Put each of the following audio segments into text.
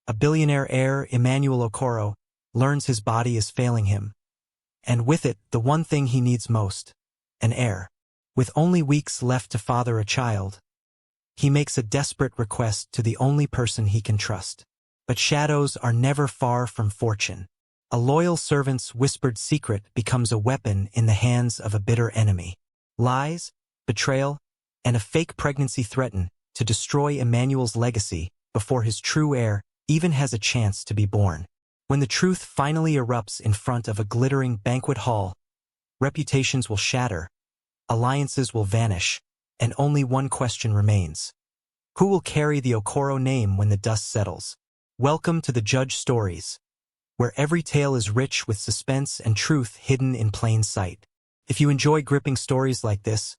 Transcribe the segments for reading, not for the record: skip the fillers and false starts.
A billionaire heir, Emmanuel Okoro, learns his body is failing him. And with it, the one thing he needs most, an heir. With only weeks left to father a child, he makes a desperate request to the only person he can trust. But shadows are never far from fortune. A loyal servant's whispered secret becomes a weapon in the hands of a bitter enemy. Lies, betrayal, and a fake pregnancy threaten to destroy Emmanuel's legacy before his true heir even has a chance to be born. When the truth finally erupts in front of a glittering banquet hall, reputations will shatter, alliances will vanish, and only one question remains. Who will carry the Okoro name when the dust settles? Welcome to the Judge Stories, where every tale is rich with suspense and truth hidden in plain sight. If you enjoy gripping stories like this,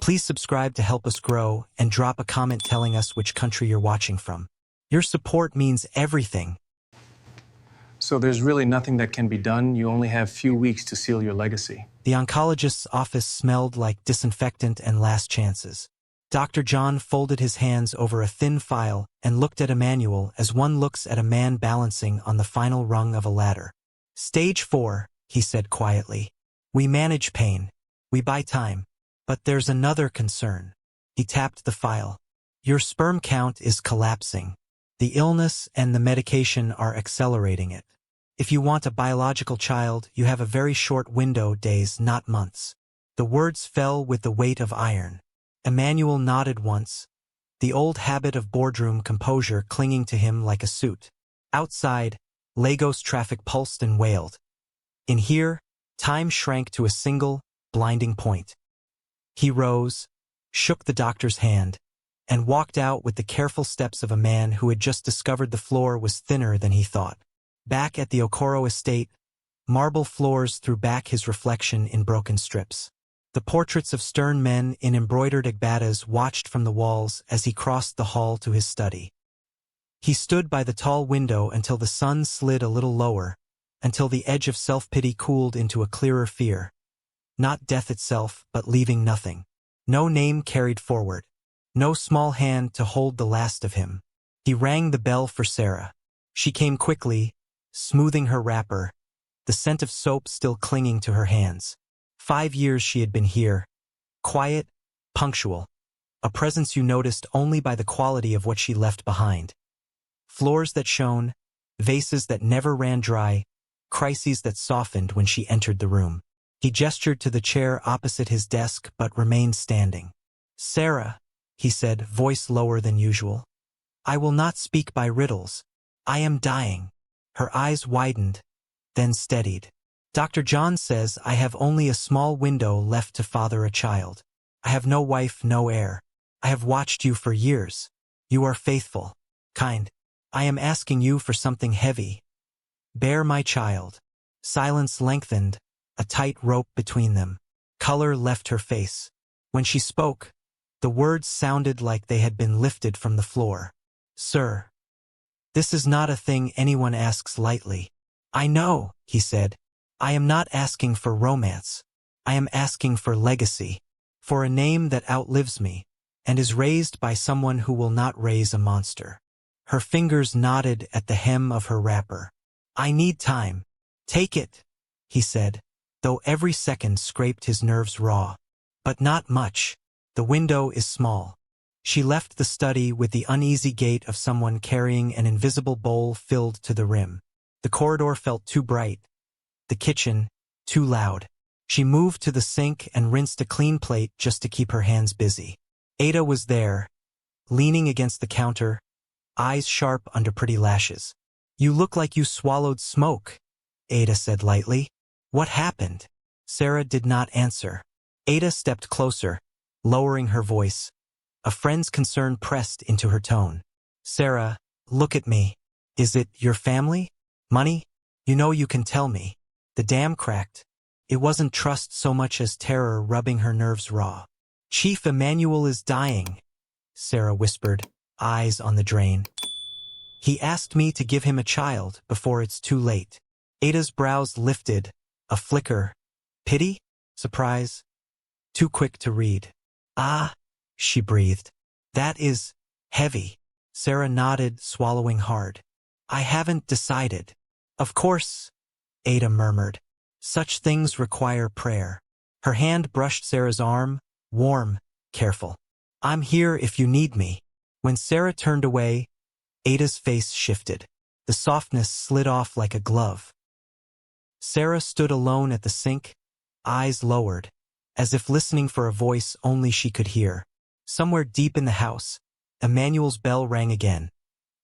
please subscribe to help us grow and drop a comment telling us which country you're watching from. Your support means everything. So there's really nothing that can be done. You only have few weeks to seal your legacy. The oncologist's office smelled like disinfectant and last chances. Dr. John folded his hands over a thin file and looked at Emmanuel as one looks at a man balancing on the final rung of a ladder. Stage 4, he said quietly. We manage pain. We buy time. But there's another concern. He tapped the file. Your sperm count is collapsing. The illness and the medication are accelerating it. If you want a biological child, you have a very short window, days, not months. The words fell with the weight of iron. Emmanuel nodded once, the old habit of boardroom composure clinging to him like a suit. Outside, Lagos traffic pulsed and wailed. In here, time shrank to a single, blinding point. He rose, shook the doctor's hand, and walked out with the careful steps of a man who had just discovered the floor was thinner than he thought. Back at the Okoro estate, marble floors threw back his reflection in broken strips. The portraits of stern men in embroidered agbatas watched from the walls as he crossed the hall to his study. He stood by the tall window until the sun slid a little lower, until the edge of self-pity cooled into a clearer fear. Not death itself, but leaving nothing. No name carried forward. No small hand to hold the last of him. He rang the bell for Sarah. She came quickly, smoothing her wrapper, the scent of soap still clinging to her hands. 5 years she had been here, quiet, punctual, a presence you noticed only by the quality of what she left behind. Floors that shone, vases that never ran dry, crises that softened when she entered the room. He gestured to the chair opposite his desk but remained standing. Sarah, he said, voice lower than usual. I will not speak by riddles. I am dying. Her eyes widened, then steadied. Dr. John says I have only a small window left to father a child. I have no wife, no heir. I have watched you for years. You are faithful, kind. I am asking you for something heavy. Bear my child. Silence lengthened, a tight rope between them. Color left her face. When she spoke, the words sounded like they had been lifted from the floor. Sir, this is not a thing anyone asks lightly. I know, he said. I am not asking for romance. I am asking for legacy, for a name that outlives me, and is raised by someone who will not raise a monster. Her fingers knotted at the hem of her wrapper. I need time. Take it, he said, though every second scraped his nerves raw. But not much. The window is small. She left the study with the uneasy gait of someone carrying an invisible bowl filled to the rim. The corridor felt too bright. The kitchen, too loud. She moved to the sink and rinsed a clean plate just to keep her hands busy. Ada was there, leaning against the counter, eyes sharp under pretty lashes. You look like you swallowed smoke, Ada said lightly. What happened? Sarah did not answer. Ada stepped closer, lowering her voice. A friend's concern pressed into her tone. Sarah, look at me. Is it your family? Money? You know you can tell me. The dam cracked. It wasn't trust so much as terror rubbing her nerves raw. Chief Emmanuel is dying, Sarah whispered, eyes on the drain. He asked me to give him a child before it's too late. Ada's brows lifted, a flicker. Pity? Surprise? Too quick to read. Ah, she breathed. That is heavy. Sarah nodded, swallowing hard. I haven't decided. Of course, Ada murmured. Such things require prayer. Her hand brushed Sarah's arm, warm, careful. I'm here if you need me. When Sarah turned away, Ada's face shifted. The softness slid off like a glove. Sarah stood alone at the sink, eyes lowered, as if listening for a voice only she could hear. Somewhere deep in the house, Emmanuel's bell rang again.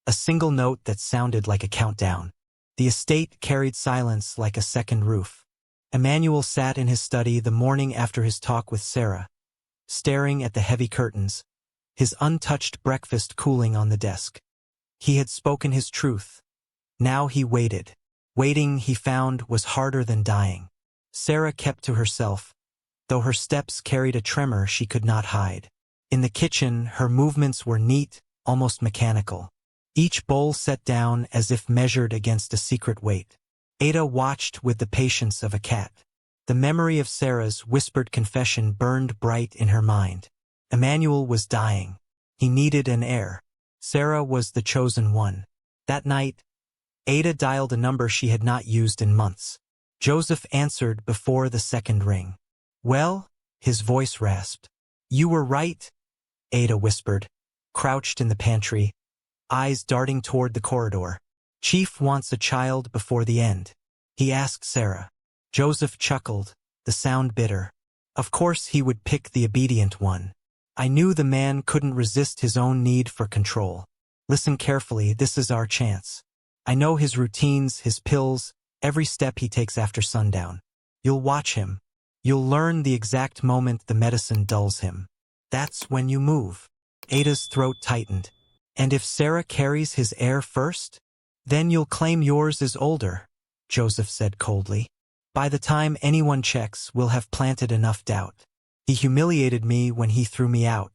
A single note that sounded like a countdown. The estate carried silence like a second roof. Emmanuel sat in his study the morning after his talk with Sarah, staring at the heavy curtains, his untouched breakfast cooling on the desk. He had spoken his truth. Now he waited. Waiting, he found, was harder than dying. Sarah kept to herself, though her steps carried a tremor she could not hide. In the kitchen, her movements were neat, almost mechanical. Each bowl set down as if measured against a secret weight. Ada watched with the patience of a cat. The memory of Sarah's whispered confession burned bright in her mind. Emmanuel was dying. He needed an heir. Sarah was the chosen one. That night, Ada dialed a number she had not used in months. Joseph answered before the second ring. Well, his voice rasped. You were right, Ada whispered, crouched in the pantry, eyes darting toward the corridor. Chief wants a child before the end. He asked Sarah. Joseph chuckled, the sound bitter. Of course he would pick the obedient one. I knew the man couldn't resist his own need for control. Listen carefully, this is our chance. I know his routines, his pills, every step he takes after sundown. You'll watch him. You'll learn the exact moment the medicine dulls him. That's when you move. Ada's throat tightened. And if Sarah carries his heir first? Then you'll claim yours is older, Joseph said coldly. By the time anyone checks, we'll have planted enough doubt. He humiliated me when he threw me out.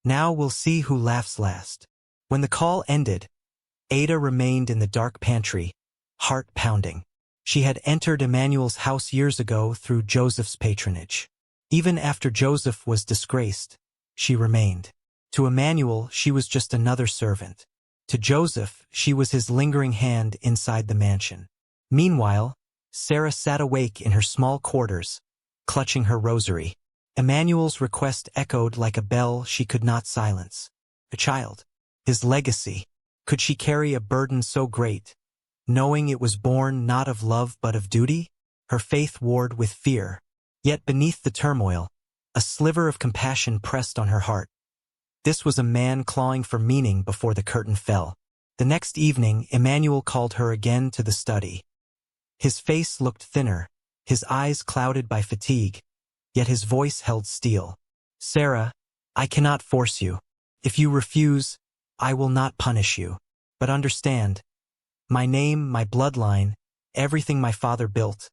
Now we'll see who laughs last. When the call ended, Ada remained in the dark pantry, heart pounding. She had entered Emmanuel's house years ago through Joseph's patronage. Even after Joseph was disgraced, she remained. To Emmanuel, she was just another servant. To Joseph, she was his lingering hand inside the mansion. Meanwhile, Sarah sat awake in her small quarters, clutching her rosary. Emmanuel's request echoed like a bell she could not silence. A child. His legacy. Could she carry a burden so great, knowing it was born not of love but of duty? Her faith warred with fear. Yet beneath the turmoil, a sliver of compassion pressed on her heart. This was a man clawing for meaning before the curtain fell. The next evening, Emmanuel called her again to the study. His face looked thinner, his eyes clouded by fatigue, yet his voice held steel. Sarah, I cannot force you. If you refuse, I will not punish you. But understand, my name, my bloodline, everything my father built,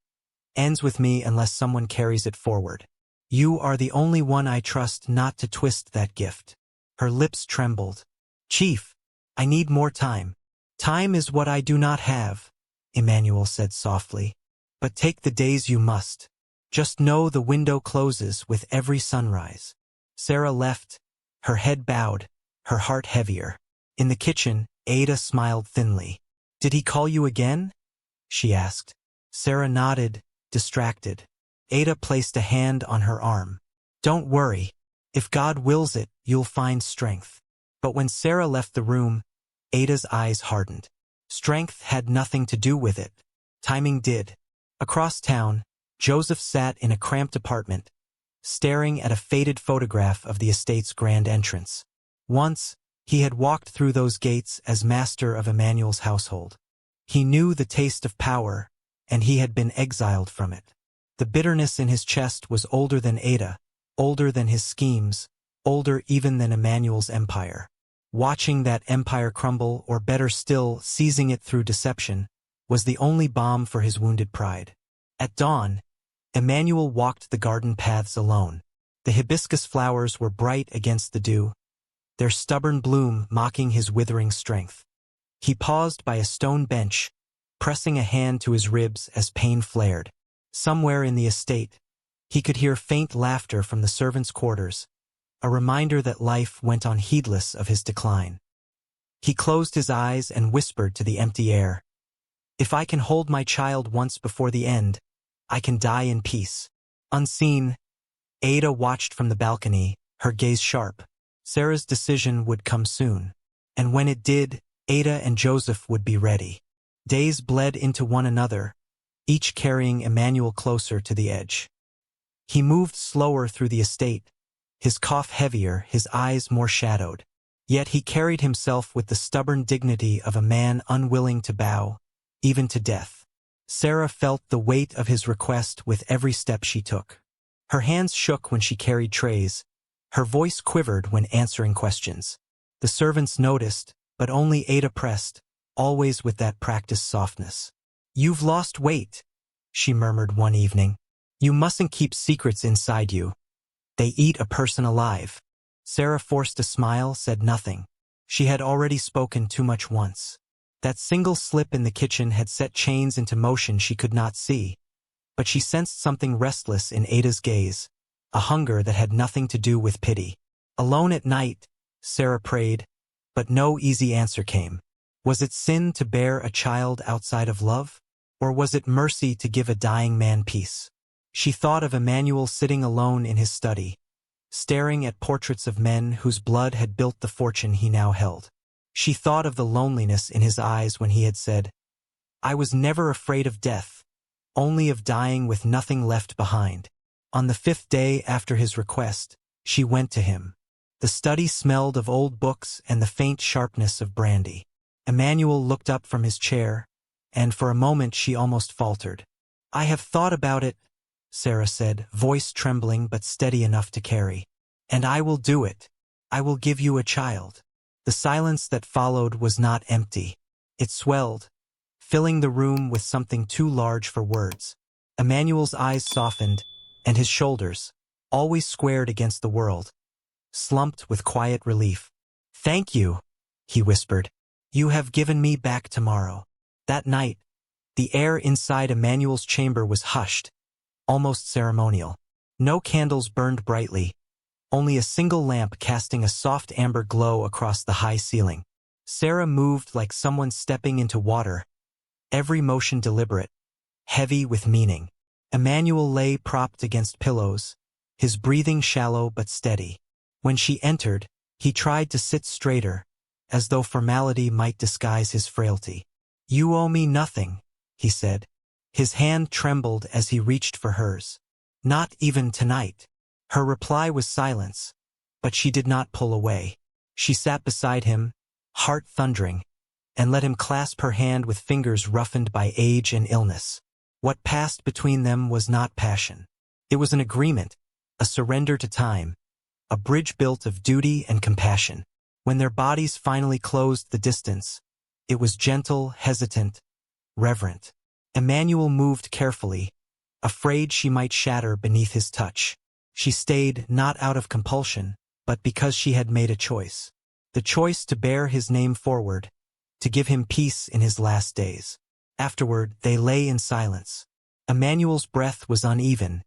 ends with me unless someone carries it forward. You are the only one I trust not to twist that gift. Her lips trembled. Chief, I need more time. Time is what I do not have, Emmanuel said softly. But take the days you must. Just know the window closes with every sunrise. Sarah left, her head bowed, her heart heavier. In the kitchen, Ada smiled thinly. Did he call you again? She asked. Sarah nodded, distracted. Ada placed a hand on her arm. Don't worry. If God wills it, you'll find strength. But when Sarah left the room, Ada's eyes hardened. Strength had nothing to do with it. Timing did. Across town, Joseph sat in a cramped apartment, staring at a faded photograph of the estate's grand entrance. Once, he had walked through those gates as master of Emmanuel's household. He knew the taste of power, and he had been exiled from it. The bitterness in his chest was older than Ada, older than his schemes, older even than Emmanuel's empire. Watching that empire crumble, or better still, seizing it through deception, was the only balm for his wounded pride. At dawn, Emmanuel walked the garden paths alone. The hibiscus flowers were bright against the dew, their stubborn bloom mocking his withering strength. He paused by a stone bench, pressing a hand to his ribs as pain flared. Somewhere in the estate, he could hear faint laughter from the servants' quarters, a reminder that life went on heedless of his decline. He closed his eyes and whispered to the empty air. If I can hold my child once before the end, I can die in peace. Unseen, Ada watched from the balcony, her gaze sharp. Sarah's decision would come soon. And when it did, Ada and Joseph would be ready. Days bled into one another, each carrying Emmanuel closer to the edge. He moved slower through the estate, his cough heavier, his eyes more shadowed. Yet he carried himself with the stubborn dignity of a man unwilling to bow, even to death. Sarah felt the weight of his request with every step she took. Her hands shook when she carried trays. Her voice quivered when answering questions. The servants noticed, but only Ada pressed, always with that practiced softness. You've lost weight, she murmured one evening. You mustn't keep secrets inside you. They eat a person alive. Sarah forced a smile, said nothing. She had already spoken too much once. That single slip in the kitchen had set chains into motion she could not see. But she sensed something restless in Ada's gaze, a hunger that had nothing to do with pity. Alone at night, Sarah prayed, but no easy answer came. Was it sin to bear a child outside of love? Or was it mercy to give a dying man peace? She thought of Emmanuel sitting alone in his study, staring at portraits of men whose blood had built the fortune he now held. She thought of the loneliness in his eyes when he had said, I was never afraid of death, only of dying with nothing left behind. On the 5th day after his request, she went to him. The study smelled of old books and the faint sharpness of brandy. Emmanuel looked up from his chair, and for a moment she almost faltered. I have thought about it, Sarah said, voice trembling but steady enough to carry. And I will do it. I will give you a child. The silence that followed was not empty. It swelled, filling the room with something too large for words. Emmanuel's eyes softened, and his shoulders, always squared against the world, slumped with quiet relief. Thank you, he whispered. You have given me back tomorrow. That night, the air inside Emmanuel's chamber was hushed, almost ceremonial. No candles burned brightly, only a single lamp casting a soft amber glow across the high ceiling. Sarah moved like someone stepping into water, every motion deliberate, heavy with meaning. Emmanuel lay propped against pillows, his breathing shallow but steady. When she entered, he tried to sit straighter, as though formality might disguise his frailty. You owe me nothing, he said. His hand trembled as he reached for hers. Not even tonight. Her reply was silence, but she did not pull away. She sat beside him, heart thundering, and let him clasp her hand with fingers roughened by age and illness. What passed between them was not passion. It was an agreement, a surrender to time, a bridge built of duty and compassion. When their bodies finally closed the distance, it was gentle, hesitant, reverent. Emmanuel moved carefully, afraid she might shatter beneath his touch. She stayed not out of compulsion, but because she had made a choice. The choice to bear his name forward, to give him peace in his last days. Afterward, they lay in silence. Emmanuel's breath was uneven,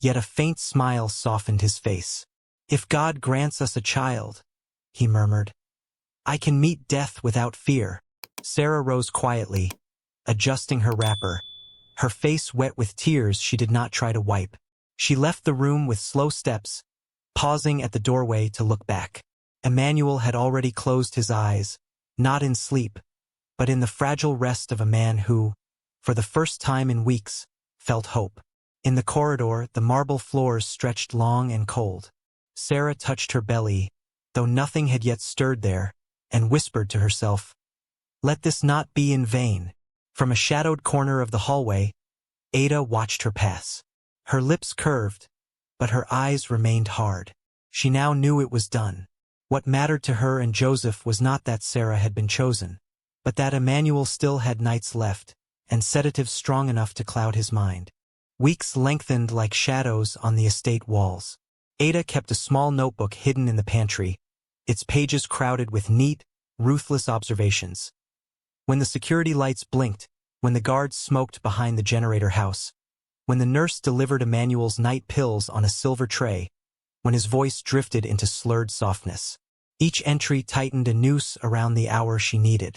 yet a faint smile softened his face. If God grants us a child, he murmured, I can meet death without fear. Sarah rose quietly, adjusting her wrapper, her face wet with tears she did not try to wipe. She left the room with slow steps, pausing at the doorway to look back. Emmanuel had already closed his eyes, not in sleep, but in the fragile rest of a man who, for the first time in weeks, felt hope. In the corridor, the marble floors stretched long and cold. Sarah touched her belly, though nothing had yet stirred there, and whispered to herself, Let this not be in vain. From a shadowed corner of the hallway, Ada watched her pass. Her lips curved, but her eyes remained hard. She now knew it was done. What mattered to her and Joseph was not that Sarah had been chosen, but that Emmanuel still had nights left, and sedatives strong enough to cloud his mind. Weeks lengthened like shadows on the estate walls. Ada kept a small notebook hidden in the pantry, its pages crowded with neat, ruthless observations. When the security lights blinked, when the guards smoked behind the generator house, when the nurse delivered Emmanuel's night pills on a silver tray, when his voice drifted into slurred softness. Each entry tightened a noose around the hour she needed.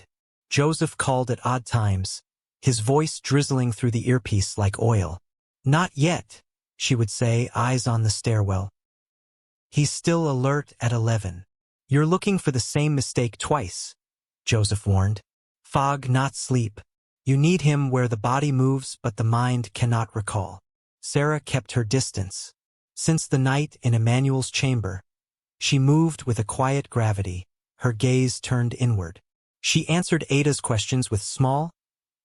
Joseph called at odd times, his voice drizzling through the earpiece like oil. "Not yet," she would say, eyes on the stairwell. "He's still alert at 11. "You're looking for the same mistake twice," Joseph warned. "Fog, not sleep. You need him where the body moves but the mind cannot recall." Sarah kept her distance. Since the night in Emmanuel's chamber, she moved with a quiet gravity, her gaze turned inward. She answered Ada's questions with small,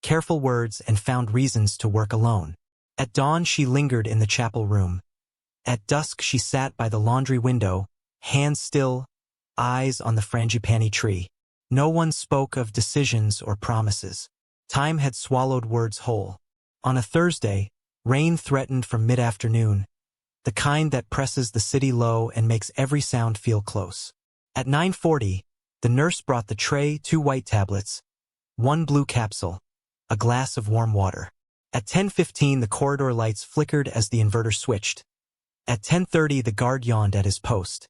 careful words and found reasons to work alone. At dawn she lingered in the chapel room. At dusk she sat by the laundry window, hands still, eyes on the frangipani tree. No one spoke of decisions or promises. Time had swallowed words whole. On a Thursday, rain threatened from mid-afternoon, the kind that presses the city low and makes every sound feel close. At 9:40, the nurse brought the tray, 2 white tablets, 1 blue capsule, a glass of warm water. At 10:15 the corridor lights flickered as the inverter switched. At 10:30 the guard yawned at his post.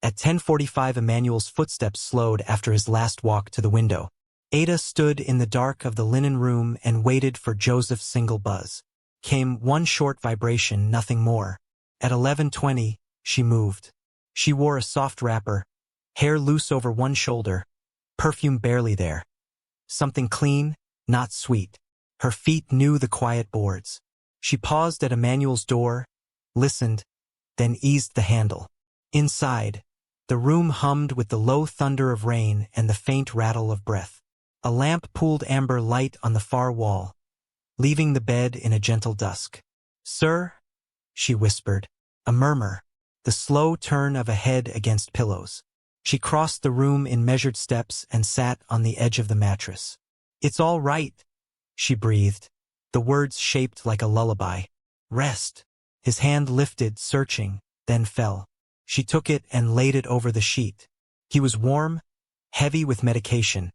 At 10:45 Emmanuel's footsteps slowed after his last walk to the window. Ada stood in the dark of the linen room and waited for Joseph's single buzz. Came one short vibration, nothing more. At 11:20, she moved. She wore a soft wrapper, hair loose over one shoulder, perfume barely there. Something clean, not sweet. Her feet knew the quiet boards. She paused at Emmanuel's door, listened, then eased the handle. Inside, the room hummed with the low thunder of rain and the faint rattle of breath. A lamp pooled amber light on the far wall, leaving the bed in a gentle dusk. "Sir?" she whispered. A murmur, the slow turn of a head against pillows. She crossed the room in measured steps and sat on the edge of the mattress. "It's all right," she breathed, the words shaped like a lullaby. "Rest." His hand lifted, searching, then fell. She took it and laid it over the sheet. He was warm, heavy with medication,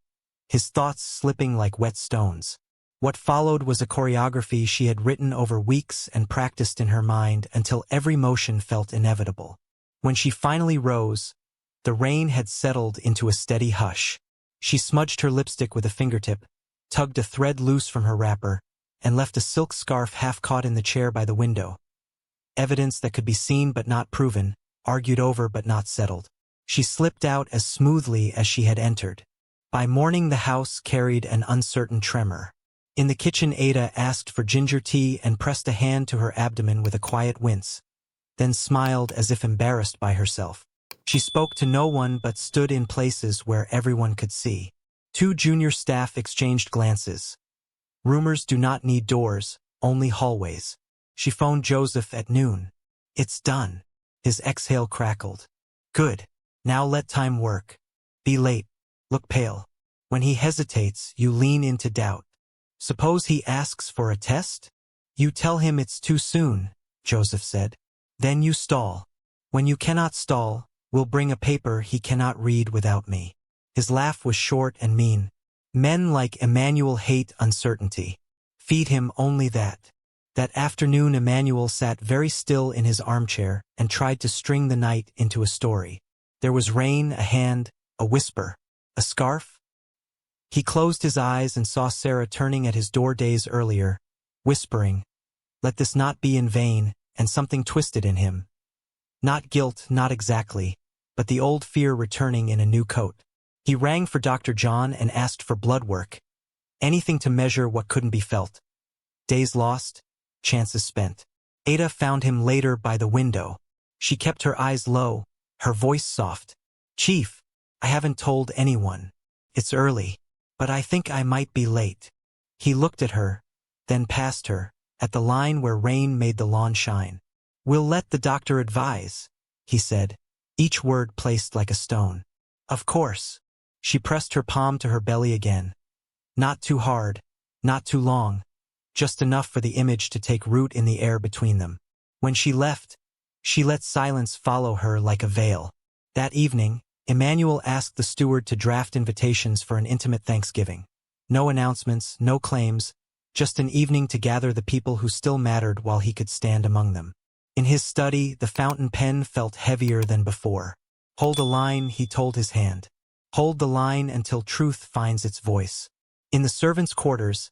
his thoughts slipping like wet stones. What followed was a choreography she had written over weeks and practiced in her mind until every motion felt inevitable. When she finally rose, the rain had settled into a steady hush. She smudged her lipstick with a fingertip, tugged a thread loose from her wrapper, and left a silk scarf half caught in the chair by the window. Evidence that could be seen but not proven, argued over but not settled. She slipped out as smoothly as she had entered. By morning the house carried an uncertain tremor. In the kitchen Ada asked for ginger tea and pressed a hand to her abdomen with a quiet wince, then smiled as if embarrassed by herself. She spoke to no one but stood in places where everyone could see. 2 junior staff exchanged glances. Rumors do not need doors, only hallways. She phoned Joseph at noon. "It's done." His exhale crackled. "Good. Now let time work. Be late. Look pale. When he hesitates, you lean into doubt. Suppose he asks for a test? You tell him it's too soon," Joseph said. "Then you stall. When you cannot stall, we'll bring a paper he cannot read without me." His laugh was short and mean. Men like Emmanuel hate uncertainty. Feed him only that. That afternoon Emmanuel sat very still in his armchair and tried to string the night into a story. There was rain, a hand, a whisper, a scarf. He closed his eyes and saw Sarah turning at his door days earlier, whispering, "Let this not be in vain," and something twisted in him. Not guilt, not exactly, but the old fear returning in a new coat. He rang for Dr. John and asked for blood work. Anything to measure what couldn't be felt. Days lost, chances spent. Ada found him later by the window. She kept her eyes low, her voice soft. "Chief, I haven't told anyone. It's early, but I think I might be late." He looked at her, then past her, at the line where rain made the lawn shine. "We'll let the doctor advise," he said, each word placed like a stone. "Of course." She pressed her palm to her belly again. Not too hard, not too long, just enough for the image to take root in the air between them. When she left, she let silence follow her like a veil. That evening, Emmanuel asked the steward to draft invitations for an intimate Thanksgiving. No announcements, no claims, just an evening to gather the people who still mattered while he could stand among them. In his study, the fountain pen felt heavier than before. Hold a line, he told his hand. Hold the line until truth finds its voice. In the servants' quarters,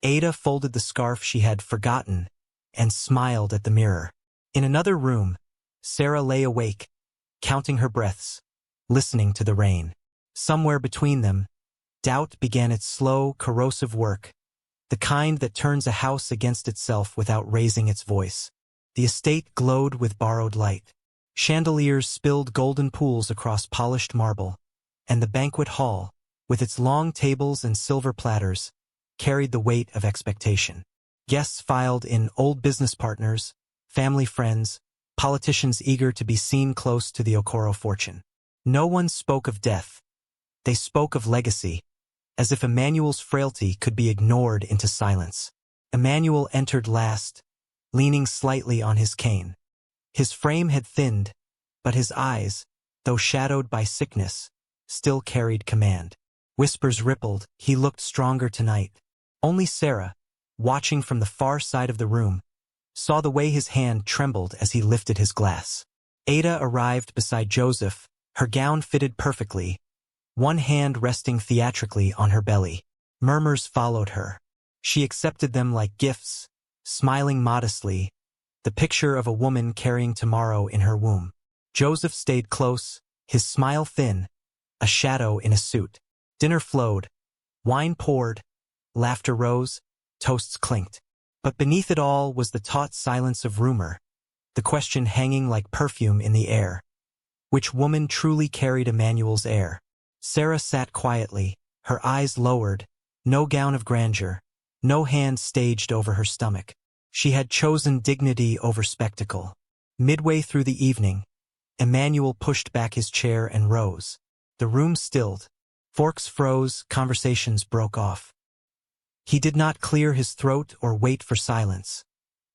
Ada folded the scarf she had forgotten and smiled at the mirror. In another room, Sarah lay awake, counting her breaths, listening to the rain. Somewhere between them, doubt began its slow, corrosive work, the kind that turns a house against itself without raising its voice. The estate glowed with borrowed light. Chandeliers spilled golden pools across polished marble, and the banquet hall, with its long tables and silver platters, carried the weight of expectation. Guests filed in, old business partners, family friends, politicians eager to be seen close to the Okoro fortune. No one spoke of death. They spoke of legacy, as if Emmanuel's frailty could be ignored into silence. Emmanuel entered last, leaning slightly on his cane. His frame had thinned, but his eyes, though shadowed by sickness, still carried command. Whispers rippled, he looked stronger tonight. Only Sarah, watching from the far side of the room, saw the way his hand trembled as he lifted his glass. Ada arrived beside Joseph, her gown fitted perfectly, one hand resting theatrically on her belly. Murmurs followed her. She accepted them like gifts, smiling modestly, the picture of a woman carrying tomorrow in her womb. Joseph stayed close, his smile thin, a shadow in a suit. Dinner flowed, wine poured, laughter rose, toasts clinked. But beneath it all was the taut silence of rumor, the question hanging like perfume in the air. Which woman truly carried Emmanuel's heir? Sarah sat quietly, her eyes lowered, no gown of grandeur, no hand staged over her stomach. She had chosen dignity over spectacle. Midway through the evening, Emmanuel pushed back his chair and rose. The room stilled. Forks froze, conversations broke off. He did not clear his throat or wait for silence.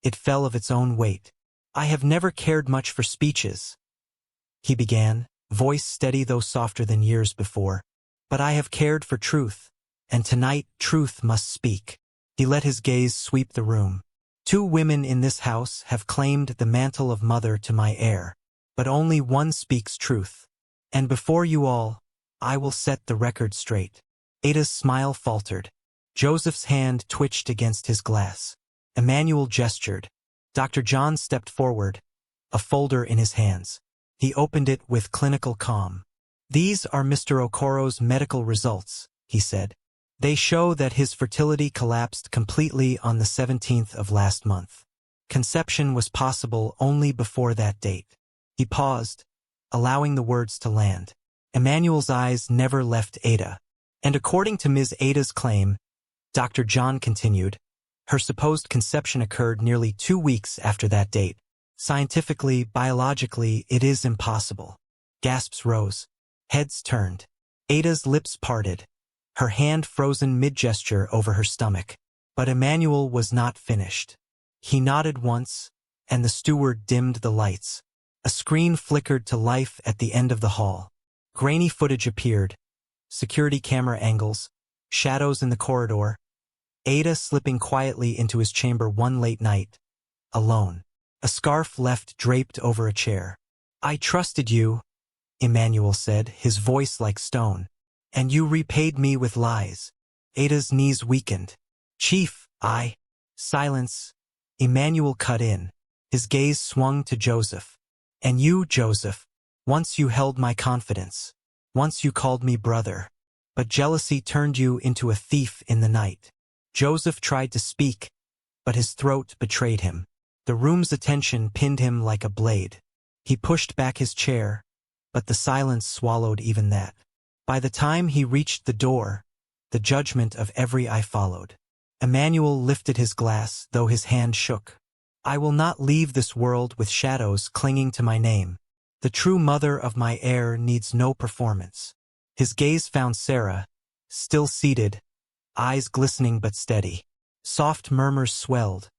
It fell of its own weight. I have never cared much for speeches, he began, voice steady though softer than years before. But I have cared for truth, and tonight truth must speak. He let his gaze sweep the room. 2 women in this house have claimed the mantle of mother to my heir, but only one speaks truth. And before you all, I will set the record straight. Ada's smile faltered. Joseph's hand twitched against his glass. Emmanuel gestured. Dr. John stepped forward, a folder in his hands. He opened it with clinical calm. These are Mr. Okoro's medical results, he said. They show that his fertility collapsed completely on the 17th of last month. Conception was possible only before that date. He paused, allowing the words to land. Emmanuel's eyes never left Ada. And according to Ms. Ada's claim, Dr. John continued, her supposed conception occurred nearly 2 weeks after that date. Scientifically, biologically, it is impossible. Gasps rose. Heads turned. Ada's lips parted, her hand frozen mid-gesture over her stomach. But Emmanuel was not finished. He nodded once, and the steward dimmed the lights. A screen flickered to life at the end of the hall. Grainy footage appeared, security camera angles, shadows in the corridor, Ada slipping quietly into his chamber one late night, alone. A scarf left draped over a chair. I trusted you, Emmanuel said, his voice like stone. And you repaid me with lies. Ada's knees weakened. Chief, I... Silence. Emmanuel cut in. His gaze swung to Joseph. And you, Joseph, once you held my confidence. Once you called me brother. But jealousy turned you into a thief in the night. Joseph tried to speak, but his throat betrayed him. The room's attention pinned him like a blade. He pushed back his chair, but the silence swallowed even that. By the time he reached the door, the judgment of every eye followed. Emmanuel lifted his glass, though his hand shook. I will not leave this world with shadows clinging to my name. The true mother of my heir needs no performance. His gaze found Sarah, still seated, eyes glistening but steady. Soft murmurs swelled,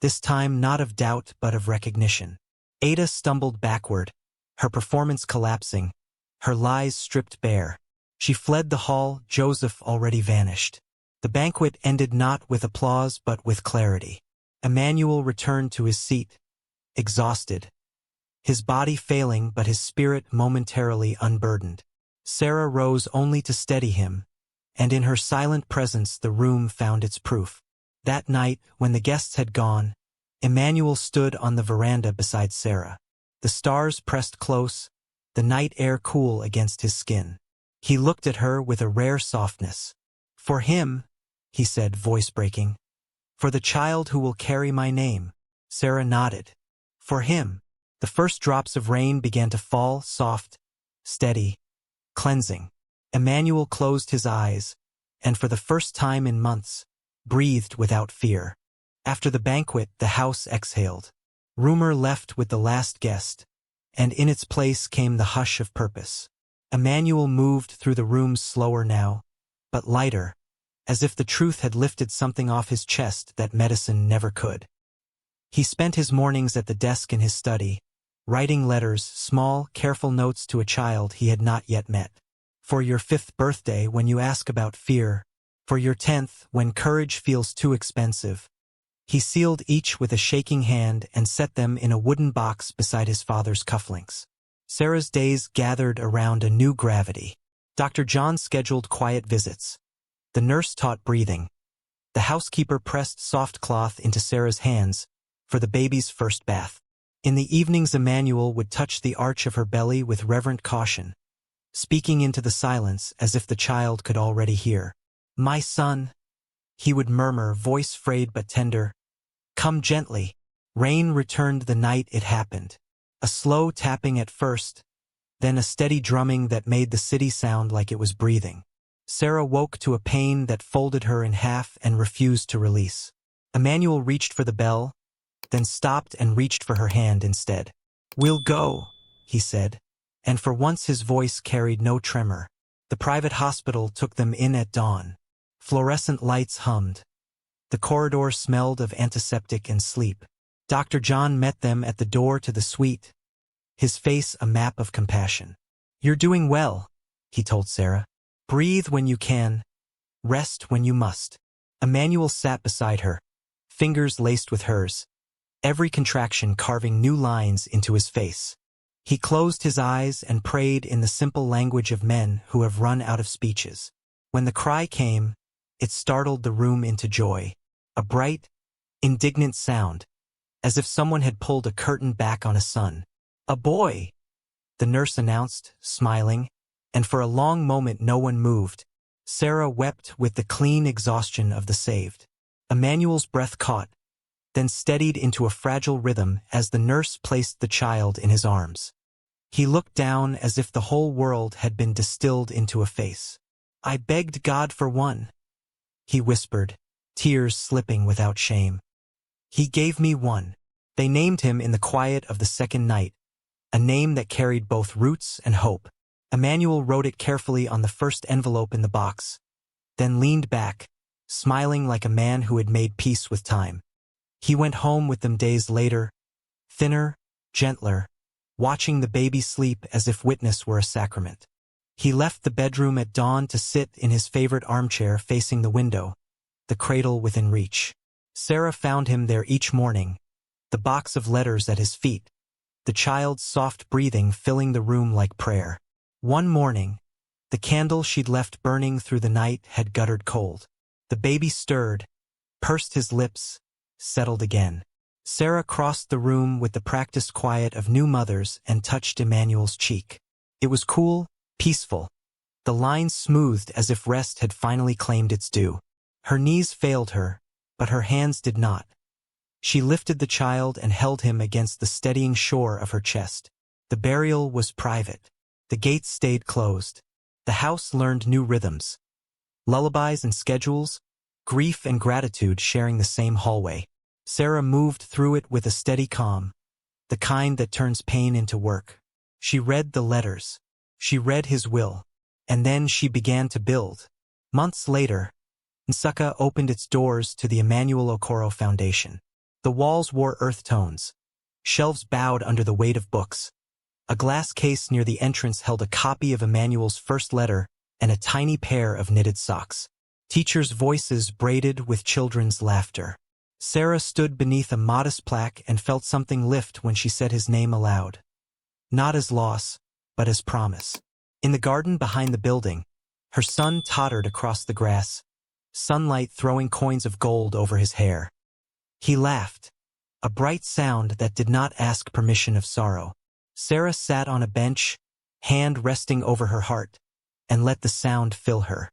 this time not of doubt but of recognition. Ada stumbled backward, her performance collapsing, her lies stripped bare. She fled the hall, Joseph already vanished. The banquet ended not with applause but with clarity. Emmanuel returned to his seat, exhausted, his body failing but his spirit momentarily unburdened. Sarah rose only to steady him, and in her silent presence the room found its proof. That night, when the guests had gone, Emmanuel stood on the veranda beside Sarah. The stars pressed close, the night air cool against his skin. He looked at her with a rare softness. "For him," he said, voice breaking. "For the child who will carry my name." Sarah nodded. "For him." The first drops of rain began to fall, soft, steady, cleansing. Emmanuel closed his eyes, and for the first time in months, breathed without fear. After the banquet, the house exhaled. Rumor left with the last guest, and in its place came the hush of purpose. Emmanuel moved through the rooms slower now, but lighter, as if the truth had lifted something off his chest that medicine never could. He spent his mornings at the desk in his study, writing letters, small, careful notes to a child he had not yet met. For your 5th birthday, when you ask about fear. For your 10th, when courage feels too expensive. He sealed each with a shaking hand and set them in a wooden box beside his father's cufflinks. Sarah's days gathered around a new gravity. Dr. John scheduled quiet visits. The nurse taught breathing. The housekeeper pressed soft cloth into Sarah's hands for the baby's first bath. In the evenings, Emmanuel would touch the arch of her belly with reverent caution, speaking into the silence as if the child could already hear. "My son," he would murmur, voice frayed but tender. "Come gently." Rain returned the night it happened. A slow tapping at first, then a steady drumming that made the city sound like it was breathing. Sarah woke to a pain that folded her in half and refused to release. Emmanuel reached for the bell, then stopped and reached for her hand instead. "We'll go," he said, and for once his voice carried no tremor. The private hospital took them in at dawn. Fluorescent lights hummed. The corridor smelled of antiseptic and sleep. Dr. John met them at the door to the suite, his face a map of compassion. "You're doing well," he told Sarah. "Breathe when you can, rest when you must." Emmanuel sat beside her, fingers laced with hers, every contraction carving new lines into his face. He closed his eyes and prayed in the simple language of men who have run out of speeches. When the cry came, it startled the room into joy. A bright, indignant sound, as if someone had pulled a curtain back on a sun. "A boy," the nurse announced, smiling, and for a long moment no one moved. Sarah wept with the clean exhaustion of the saved. Emmanuel's breath caught, then steadied into a fragile rhythm as the nurse placed the child in his arms. He looked down as if the whole world had been distilled into a face. "I begged God for one," he whispered, tears slipping without shame. "He gave me one." They named him in the quiet of the second night, a name that carried both roots and hope. Emmanuel wrote it carefully on the first envelope in the box, then leaned back, smiling like a man who had made peace with time. He went home with them days later, thinner, gentler, watching the baby sleep as if witness were a sacrament. He left the bedroom at dawn to sit in his favorite armchair facing the window, the cradle within reach. Sarah found him there each morning, the box of letters at his feet, the child's soft breathing filling the room like prayer. One morning, the candle she'd left burning through the night had guttered cold. The baby stirred, pursed his lips, settled again. Sarah crossed the room with the practiced quiet of new mothers and touched Emmanuel's cheek. It was cool, peaceful, the lines smoothed as if rest had finally claimed its due. Her knees failed her, but her hands did not. She lifted the child and held him against the steadying shore of her chest. The burial was private. The gates stayed closed. The house learned new rhythms. Lullabies and schedules, grief and gratitude sharing the same hallway. Sarah moved through it with a steady calm, the kind that turns pain into work. She read the letters. She read his will. And then she began to build. Months later, Nsukka opened its doors to the Emmanuel Okoro Foundation. The walls wore earth tones. Shelves bowed under the weight of books. A glass case near the entrance held a copy of Emmanuel's first letter and a tiny pair of knitted socks. Teachers' voices braided with children's laughter. Sarah stood beneath a modest plaque and felt something lift when she said his name aloud. not as loss, but as promise. In the garden behind the building, her son tottered across the grass, sunlight throwing coins of gold over his hair. He laughed, a bright sound that did not ask permission of sorrow. Sarah sat on a bench, hand resting over her heart, and let the sound fill her.